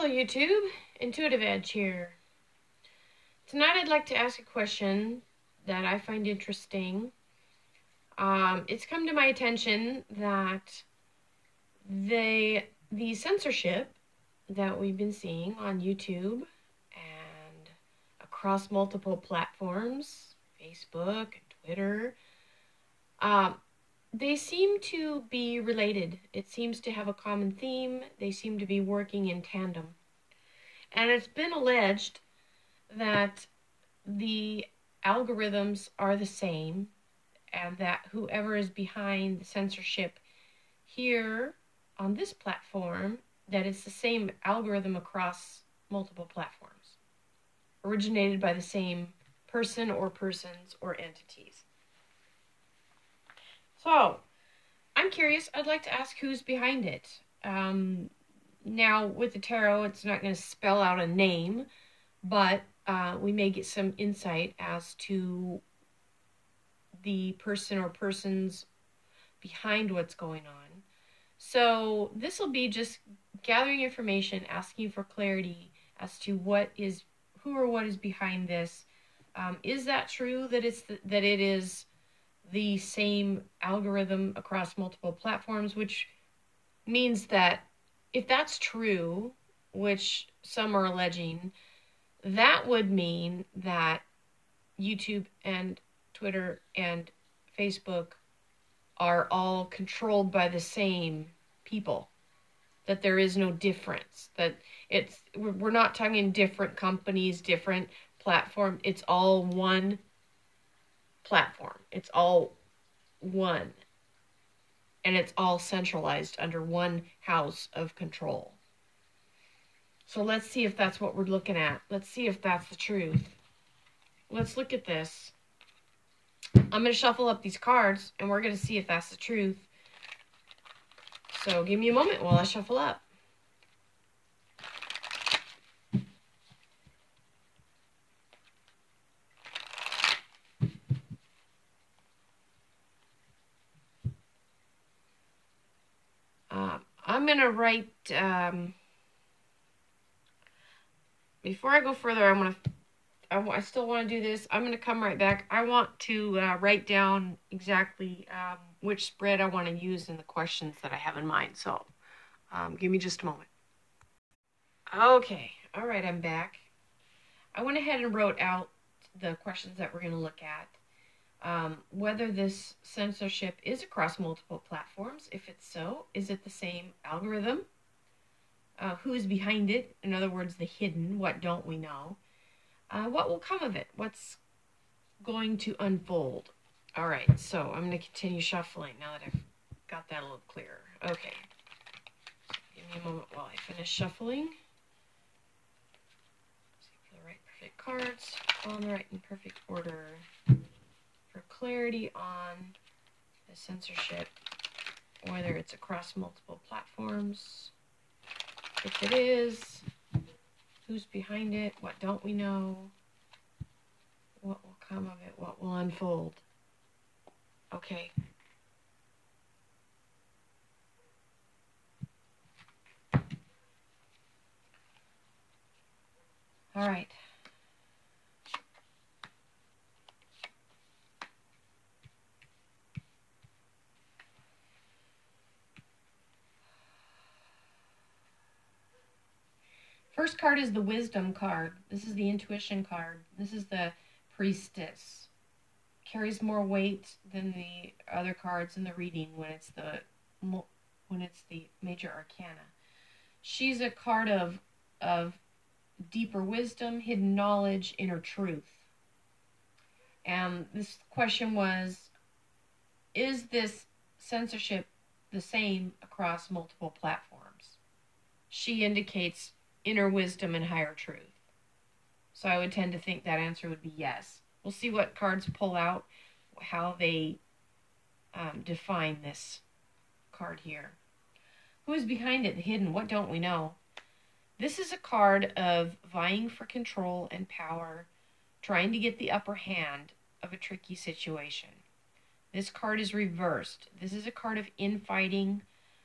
Hello YouTube, Intuitive Edge here. Tonight I'd like to ask a question that I find interesting. It's come to my attention that the censorship that we've been seeing on YouTube and across multiple platforms, Facebook and Twitter, they seem to be related. It seems to have a common theme. They seem to be working in tandem. And it's been alleged that the algorithms are the same and that whoever is behind the censorship here on this platform, that it's the same algorithm across multiple platforms, originated by the same person or persons or entities. So, I'm curious. I'd like to ask who's behind it. Now, with the tarot, it's not going to spell out a name, but we may get some insight as to the person or persons behind what's going on. So this will be just gathering information, asking for clarity as to who or what is behind this. Is that true that it is the same algorithm across multiple platforms, which means that if that's true, which some are alleging, that would mean that YouTube and Twitter and Facebook are all controlled by the same people, that there is no difference, that we're not talking different companies, different platform. It's all one platform. It's all one. And it's all centralized under one house of control. So let's see if that's what we're looking at. Let's see if that's the truth. Let's look at this. I'm going to shuffle up these cards, and we're going to see if that's the truth. So give me a moment while I shuffle up. I'm going to write, before I go further, I still want to do this. I'm going to come right back. I want to write down exactly which spread I want to use in the questions that I have in mind. So give me just a moment. Okay. All right, I'm back. I went ahead and wrote out the questions that we're going to look at. Whether this censorship is across multiple platforms. If it's so, is it the same algorithm? Who is behind it? In other words, the hidden. What don't we know? What will come of it? What's going to unfold? All right, so I'm going to continue shuffling now that I've got that a little clearer. Okay. Give me a moment while I finish shuffling. See for the right perfect cards, all in the right and perfect order. For clarity on the censorship, whether it's across multiple platforms. If it is, who's behind it? What don't we know? What will come of it? What will unfold? Okay. All right. First card is the Wisdom card. This is the Intuition card. This is the Priestess. Carries more weight than the other cards in the reading when it's the Major Arcana. She's a card of deeper wisdom, hidden knowledge, inner truth. And this question was, is this censorship the same across multiple platforms? She indicates inner wisdom and higher truth. So I would tend to think that answer would be yes. We'll see what cards pull out, how they define this card here. Who is behind it, the hidden? What don't we know? This is a card of vying for control and power, trying to get the upper hand of a tricky situation. This card is reversed. This is a card of infighting,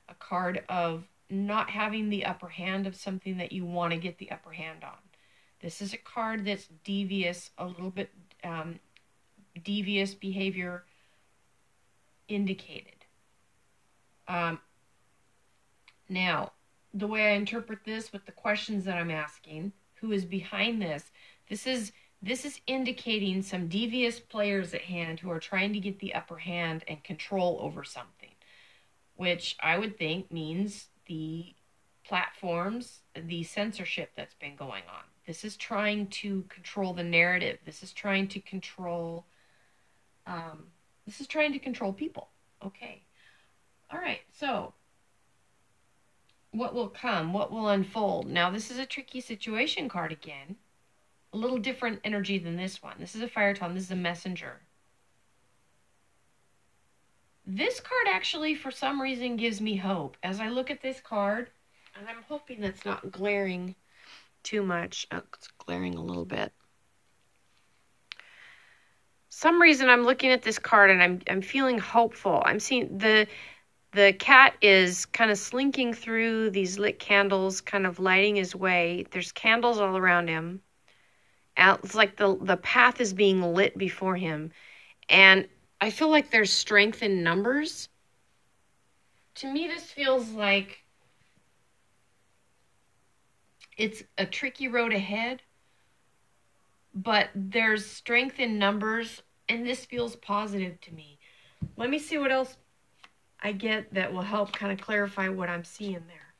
a card of not having the upper hand of something that you want to get the upper hand on. This is a card that's devious, a little bit devious behavior indicated. Now, the way I interpret this with the questions that I'm asking, who is behind this? This is indicating some devious players at hand who are trying to get the upper hand and control over something, which I would think means the platforms, the censorship that's been going on. This is trying to control the narrative. This is trying to control people. Okay. All right. So what will come? What will unfold? Now, this is a tricky situation card again. A little different energy than this one. This is a fire tone. This is a messenger. This card actually, for some reason, gives me hope. As I look at this card, and I'm hoping that's not glaring too much. Oh, it's glaring a little bit. Some reason I'm looking at this card and I'm feeling hopeful. I'm seeing the cat is kind of slinking through these lit candles, kind of lighting his way. There's candles all around him. It's like the path is being lit before him. And I feel like there's strength in numbers. To me, this feels like it's a tricky road ahead, but there's strength in numbers, and this feels positive to me. Let me see what else I get that will help kind of clarify what I'm seeing there.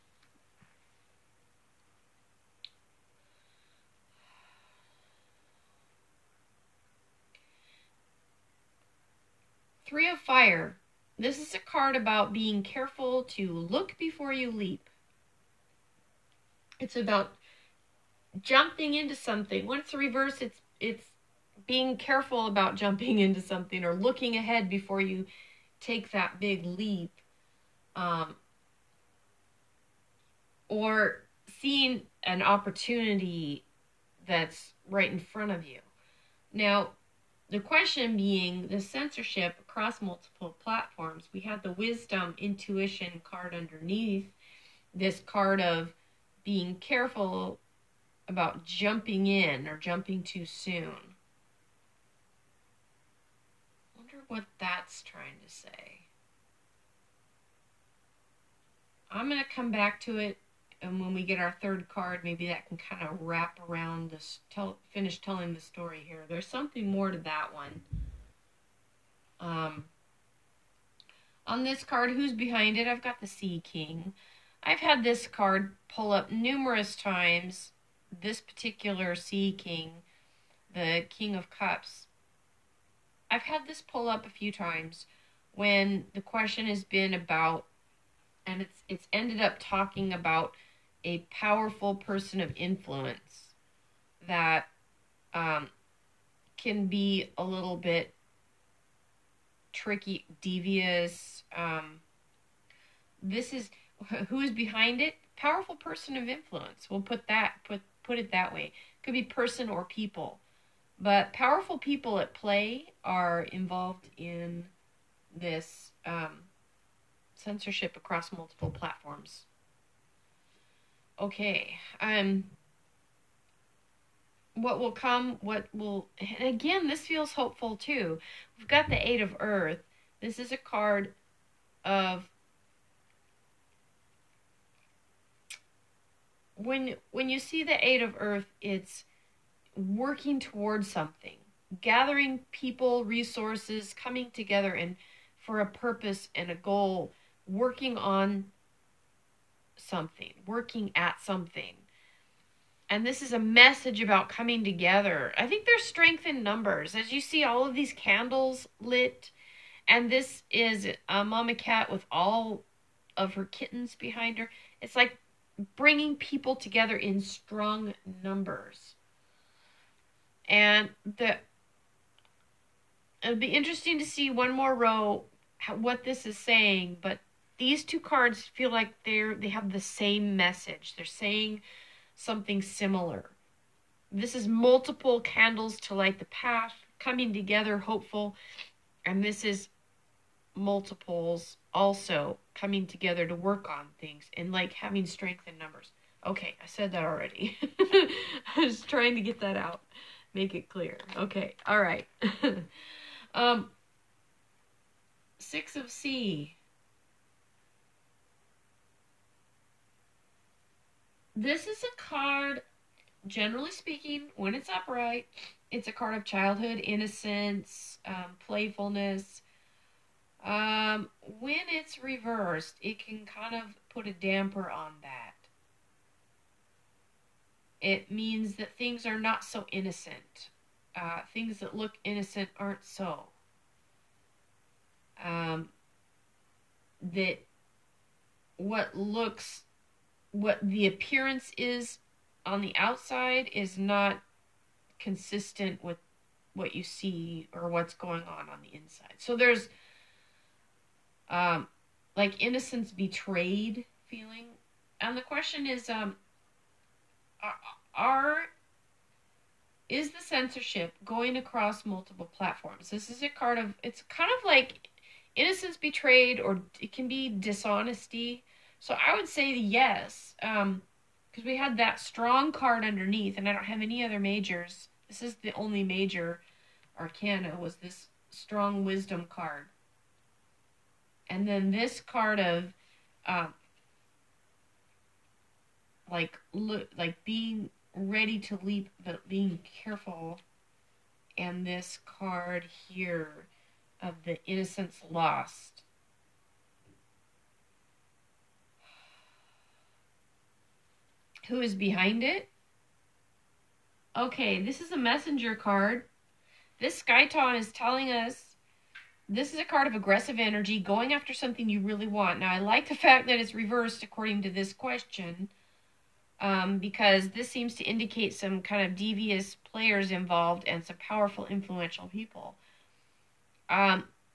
Three of Fire. This is a card about being careful to look before you leap. It's about jumping into something. When it's the reverse, it's being careful about jumping into something or looking ahead before you take that big leap. Or seeing an opportunity that's right in front of you. Now, the question being the censorship across multiple platforms. We had the wisdom, intuition card underneath this card of being careful about jumping in or jumping too soon. Wonder what that's trying to say. I'm going to come back to it, and when we get our third card, maybe that can kind of wrap around this, finish telling the story here. There's something more to that one. On this card, who's behind it? I've got the Sea King. I've had this card pull up numerous times. This particular Sea King, the King of Cups. I've had this pull up a few times when the question has been about, and it's ended up talking about a powerful person of influence that can be a little bit tricky, devious. This is who is behind it. Powerful person of influence. We'll put it that way. Could be person or people, but powerful people at play are involved in this censorship across multiple platforms. Okay. What will come? And again, this feels hopeful too. We've got the Eight of Earth. This is a card of when you see the Eight of Earth, it's working towards something, gathering people, resources, coming together and for a purpose and a goal, working on something, working at something. And this is a message about coming together. I think there's strength in numbers. As you see all of these candles lit, and this is a mama cat with all of her kittens behind her. It's like bringing people together in strong numbers. And it'll be interesting to see one more row what this is saying, but these two cards feel like they have the same message. They're saying something similar. This is multiple candles to light the path, coming together, hopeful, and this is multiples also coming together to work on things and like having strength in numbers. Okay, I said that already. I was trying to get that out, make it clear. Okay, all right. um, 6 of C. This is a card, generally speaking, when it's upright, it's a card of childhood, innocence, playfulness. When it's reversed, it can kind of put a damper on that. It means that things are not so innocent. Things that look innocent aren't so. That what the appearance is on the outside is not consistent with what you see or what's going on the inside. So there's like innocence betrayed feeling. And the question is, is the censorship going across multiple platforms? This is a card of, it's kind of like innocence betrayed, or it can be dishonesty. So I would say yes, because we had that strong card underneath, and I don't have any other majors. This is the only major arcana, was this strong wisdom card. And then this card of like being ready to leap but being careful, and this card here of the innocence lost. Who is behind it? Okay, this is a messenger card. This Skyton is telling us this is a card of aggressive energy, going after something you really want. Now, I like the fact that it's reversed according to this question, because this seems to indicate some kind of devious players involved and some powerful, influential people.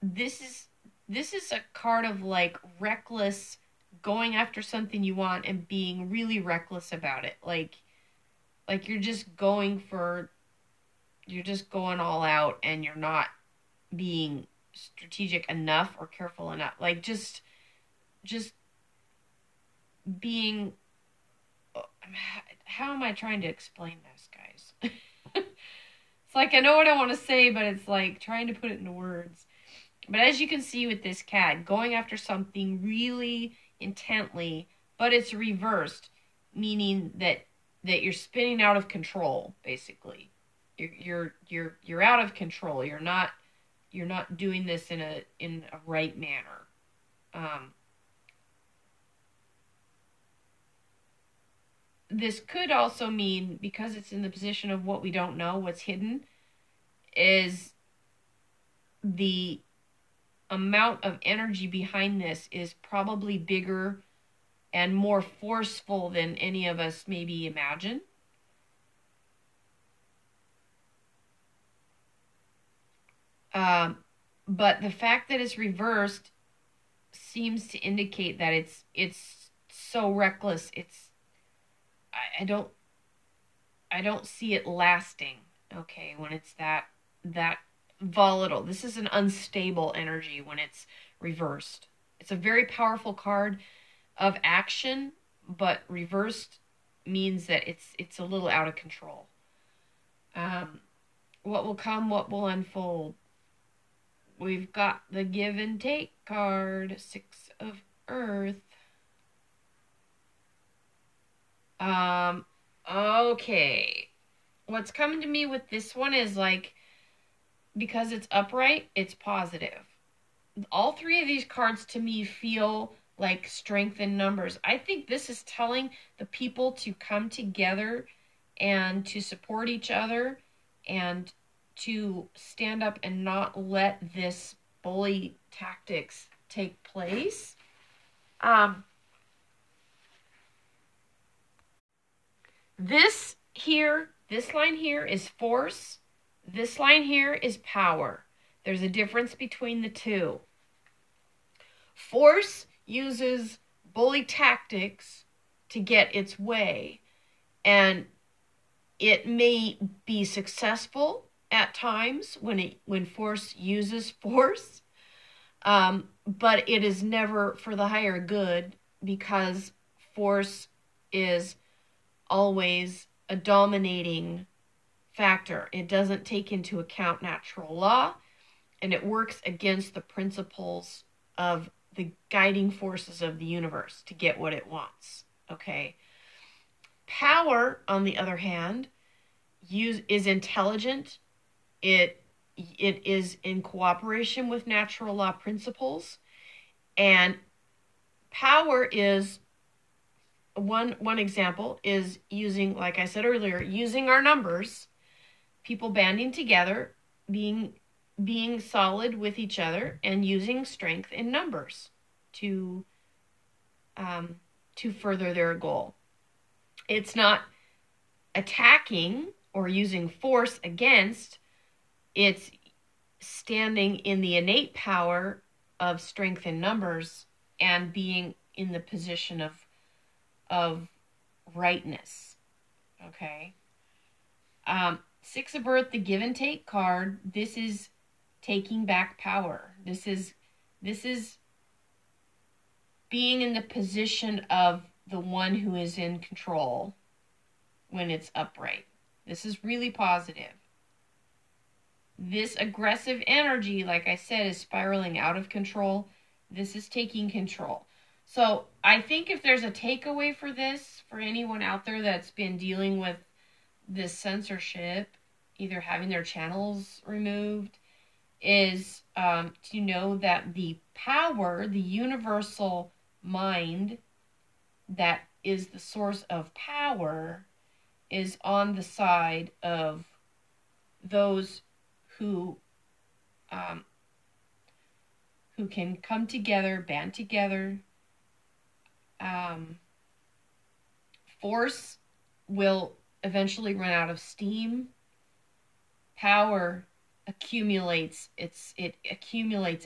This is a card of like reckless, going after something you want and being really reckless about it. Like you're just going all out, and you're not being strategic enough or careful enough. Like just being, how am I trying to explain this, guys? It's like I know what I want to say, but it's like trying to put it into words. But as you can see with this cat, going after something really intently, but it's reversed, meaning that you're spinning out of control, basically. You're out of control. You're not doing this in a right manner. This could also mean, because it's in the position of what we don't know, what's hidden, is the amount of energy behind this is probably bigger and more forceful than any of us maybe imagine. But the fact that it's reversed seems to indicate that it's so reckless. I don't see it lasting. Okay, when it's that volatile. This is an unstable energy when it's reversed. It's a very powerful card of action, but reversed means that it's a little out of control. What will come, what will unfold? We've got the give and take card, 6 of Earth. Okay. What's coming to me with this one is like, because it's upright, it's positive. All 3 of these cards to me feel like strength in numbers. I think this is telling the people to come together and to support each other and to stand up and not let this bully tactics take place. This line here is force. This line here is power. There's a difference between the two. Force uses bully tactics to get its way, and it may be successful at times when force uses force. But it is never for the higher good, because force is always a dominating factor. It doesn't take into account natural law, and it works against the principles of the guiding forces of the universe to get what it wants. Okay. Power, on the other hand, is intelligent. It is in cooperation with natural law principles, and power is one example is using, like I said earlier, using our numbers, people banding together, being solid with each other, and using strength in numbers to further their goal. It's not attacking or using force against. It's standing in the innate power of strength in numbers and being in the position of rightness. Okay. Six of Earth, the give and take card. This is taking back power. This is being in the position of the one who is in control when it's upright. This is really positive. This aggressive energy, like I said, is spiraling out of control. This is taking control. So I think if there's a takeaway for this, for anyone out there that's been dealing with this censorship, either having their channels removed, is to know that the power, the universal mind that is the source of power, is on the side of those who can come together, band together. Force will eventually run out of steam. Power accumulates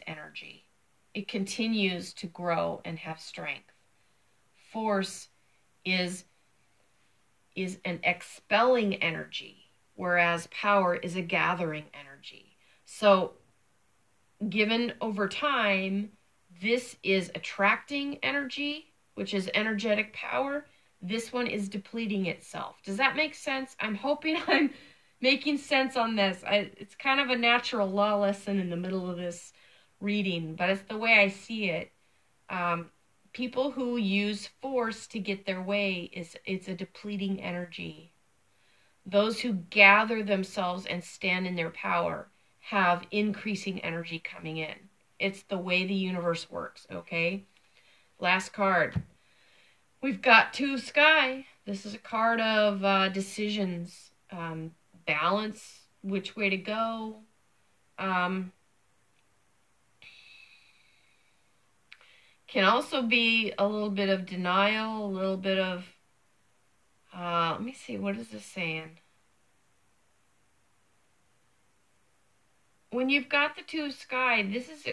energy. It continues to grow and have strength. Force is an expelling energy, whereas power is a gathering energy. So given over time, this is attracting energy, which is energetic power. This one is depleting itself. Does that make sense? I'm hoping I'm making sense on this. It's kind of a natural law lesson in the middle of this reading, but it's the way I see it. People who use force to get their way, it's a depleting energy. Those who gather themselves and stand in their power have increasing energy coming in. It's the way the universe works, okay? Last card. We've got Two of Sky. This is a card of decisions, balance, which way to go. Can also be a little bit of denial, a little bit of, let me see, what is this saying? When you've got the Two of Sky, this is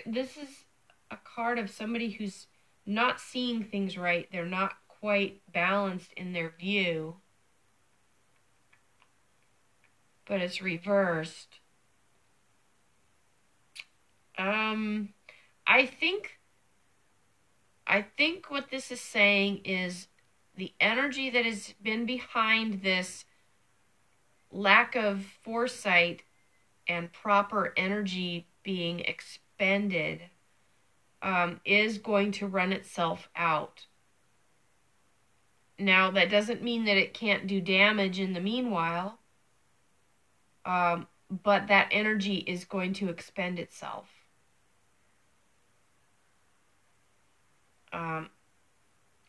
a card of somebody who's not seeing things right. They're not quite balanced in their view, but it's reversed. I think what this is saying is the energy that has been behind this lack of foresight and proper energy being expended is going to run itself out. Now, that doesn't mean that it can't do damage in the meanwhile, but that energy is going to expend itself.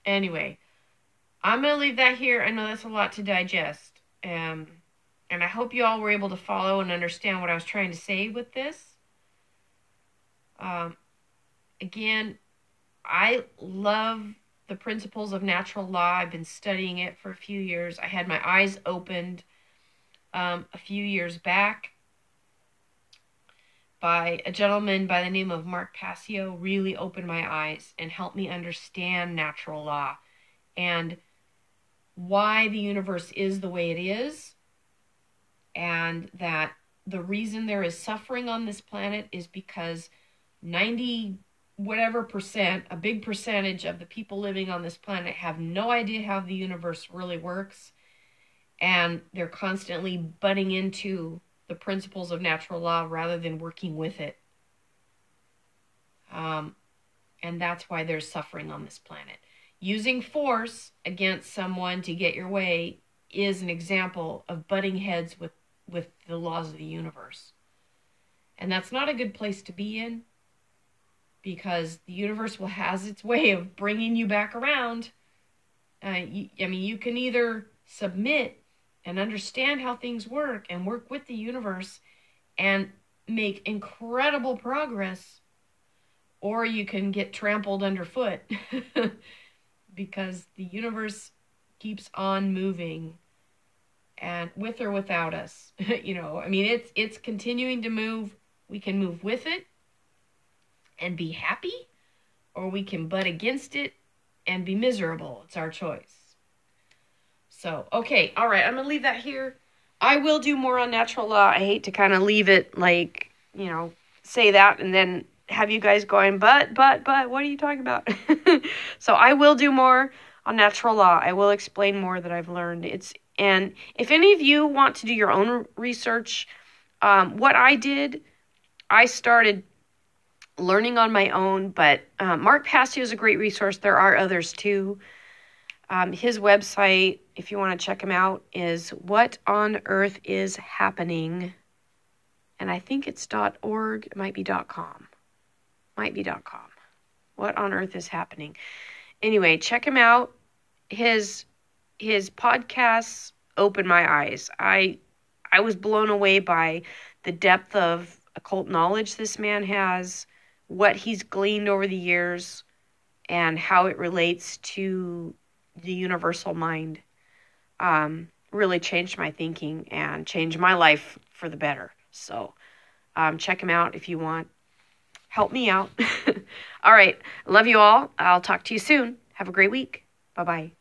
Anyway, I'm going to leave that here. I know that's a lot to digest. And I hope you all were able to follow and understand what I was trying to say with this. Again, I love the principles of natural law. I've been studying it for a few years. I had my eyes opened a few years back by a gentleman by the name of Mark Passio. Really opened my eyes and helped me understand natural law and why the universe is the way it is, and that the reason there is suffering on this planet is because 90 whatever percent, a big percentage of the people living on this planet have no idea how the universe really works, and they're constantly butting into the principles of natural law rather than working with it. And that's why there's suffering on this planet. Using force against someone to get your way is an example of butting heads with the laws of the universe. And that's not a good place to be in, because the universe has its way of bringing you back around. You can either submit and understand how things work and work with the universe and make incredible progress, or you can get trampled underfoot because the universe keeps on moving, and with or without us. It's continuing to move. We can move with it and be happy, or we can butt against it and be miserable. It's our choice. So, okay, all right, I'm going to leave that here. I will do more on natural law. I hate to kind of leave it say that and then have you guys going, but, what are you talking about? So I will do more on natural law. I will explain more that I've learned. And if any of you want to do your own research, what I did, I started learning on my own, but Mark Passio is a great resource. There are others too. His website, if you want to check him out, is What on Earth is Happening. And I think it's .org. It might be .com. What on Earth is Happening. Anyway, check him out. His podcasts opened my eyes. I was blown away by the depth of occult knowledge this man has, what he's gleaned over the years, and how it relates to the universal mind. Really changed my thinking and changed my life for the better. So check him out if you want. Help me out. All right. Love you all. I'll talk to you soon. Have a great week. Bye-bye.